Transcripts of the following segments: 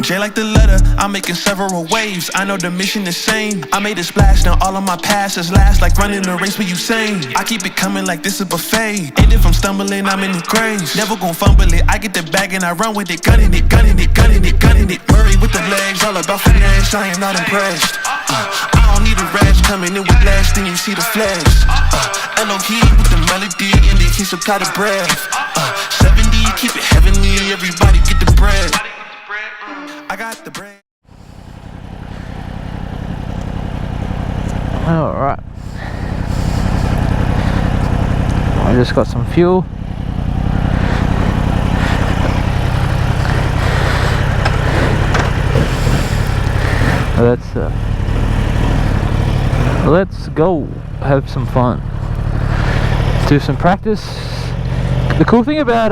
J like the letter, I'm making several waves. I know the mission the same. I made a splash, now all of my passes last like running a race with Usain. I keep it coming like this is buffet. And if I'm stumbling, I'm in the graves. Never gon' fumble it, I get the bag and I run with it. Gunning it, gunning it, gunning it, gunning it. Murray with the legs, all about finesse, I am not impressed. I don't need a rash coming in with last, then you see the flash. Elohim with the melody and the kiss of kind of breath. 70, keep it heavenly, everybody get the bread. I got the bread. Alright. I just got some fuel. Let's go have some fun. Let's do some practice. The cool thing about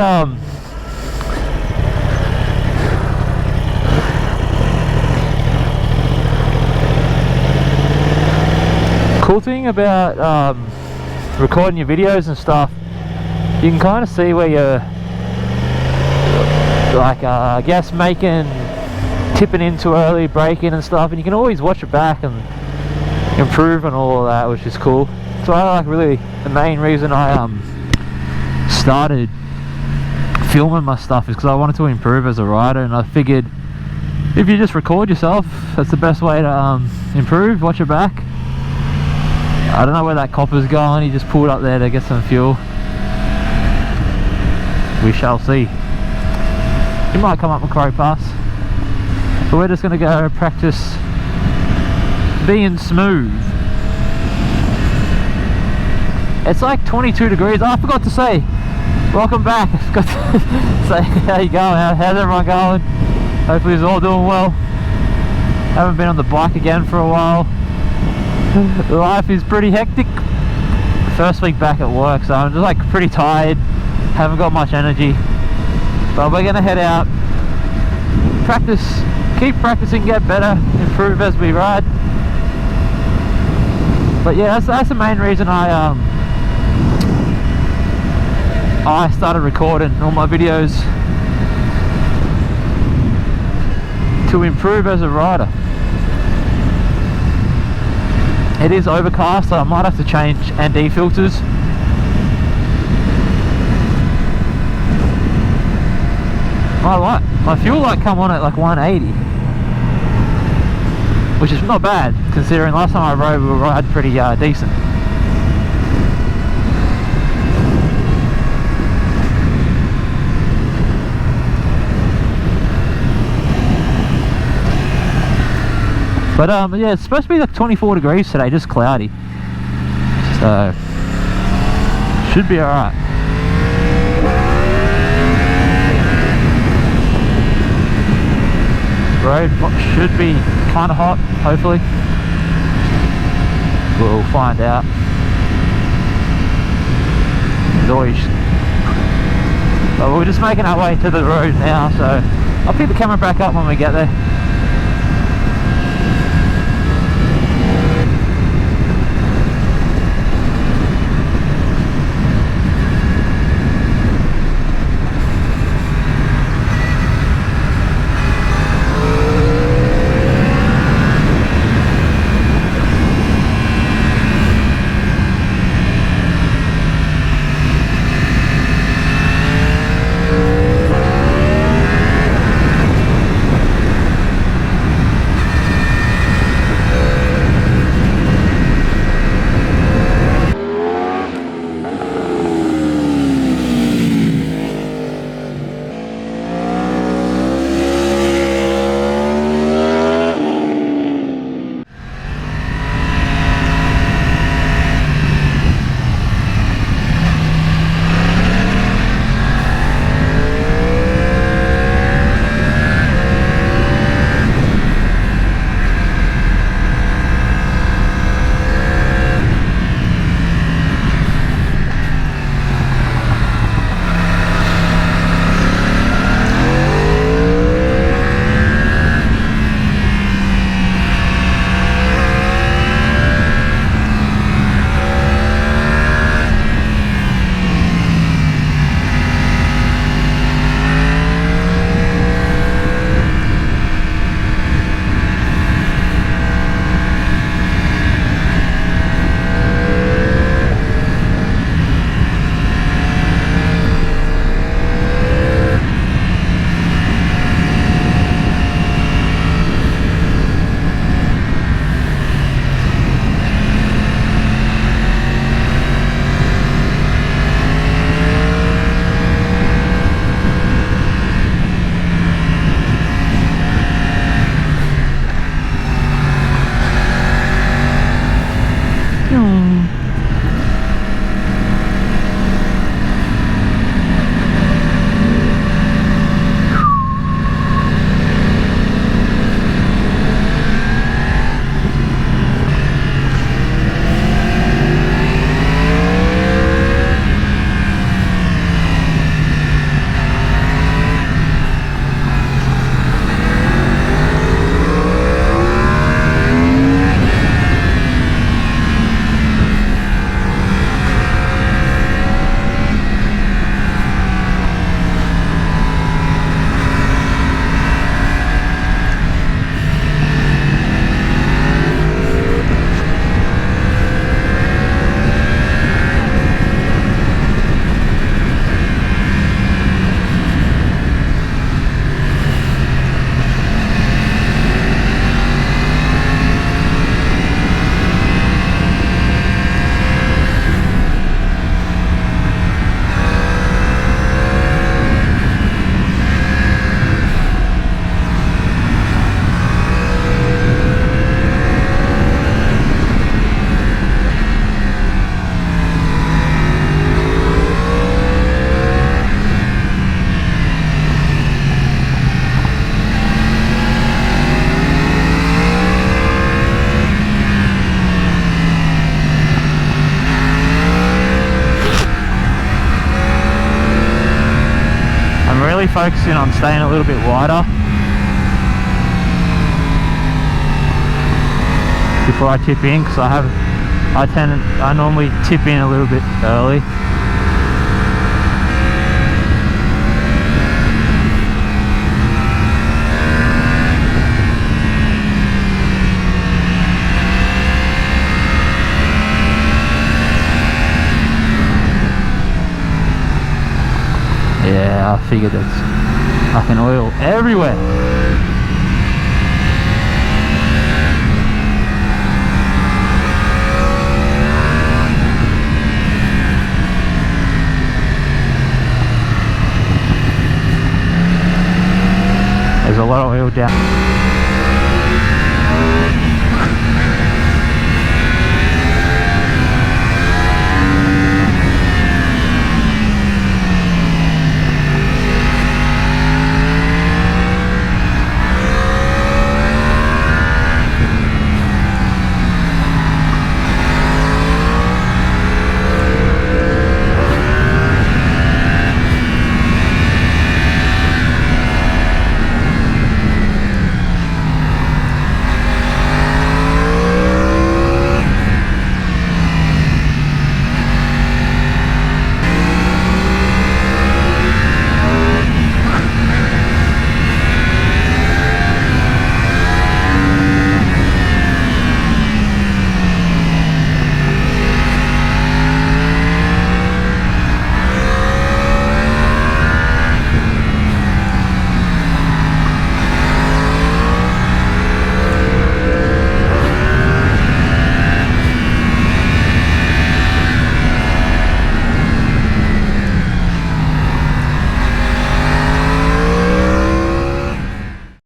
recording your videos and stuff, you can kind of see where you're like I guess tipping in too early, braking and stuff, and you can always watch it back and improve and all of that, which is cool. So I like really the main reason I started filming my stuff is because I wanted to improve as a rider, and I figured if you just record yourself, that's the best way to improve. Watch it back. I don't know where that copper's going. He just pulled up there to get some fuel. We shall see. He might come up Macquarie Pass. But we're just going to go practice being smooth. It's like 22 degrees. Oh, I forgot to say, welcome back. I forgot to say, how you going? How's everyone going? Hopefully you're all doing well. Haven't been on the bike again for a while. Life is pretty hectic. First week back at work, so I'm just like pretty tired. Haven't got much energy. But we're gonna head out, practice, keep practicing, get better, improve as we ride. But yeah, that's the main reason I started recording all my videos, to improve as a rider. It is overcast, so I might have to change ND filters. My fuel light come on at like 180, which is not bad considering last time I rode we rode pretty decent. But yeah, it's supposed to be like 24 degrees today, just cloudy, so should be alright. Road should be kind of hot, hopefully. We'll find out. But we're just making our way to the road now, so I'll pick the camera back up when we get there. really focusing on staying a little bit wider before I tip in, because I normally tip in a little bit early. Yeah, I figured that's fucking oil everywhere. There's a lot of oil down.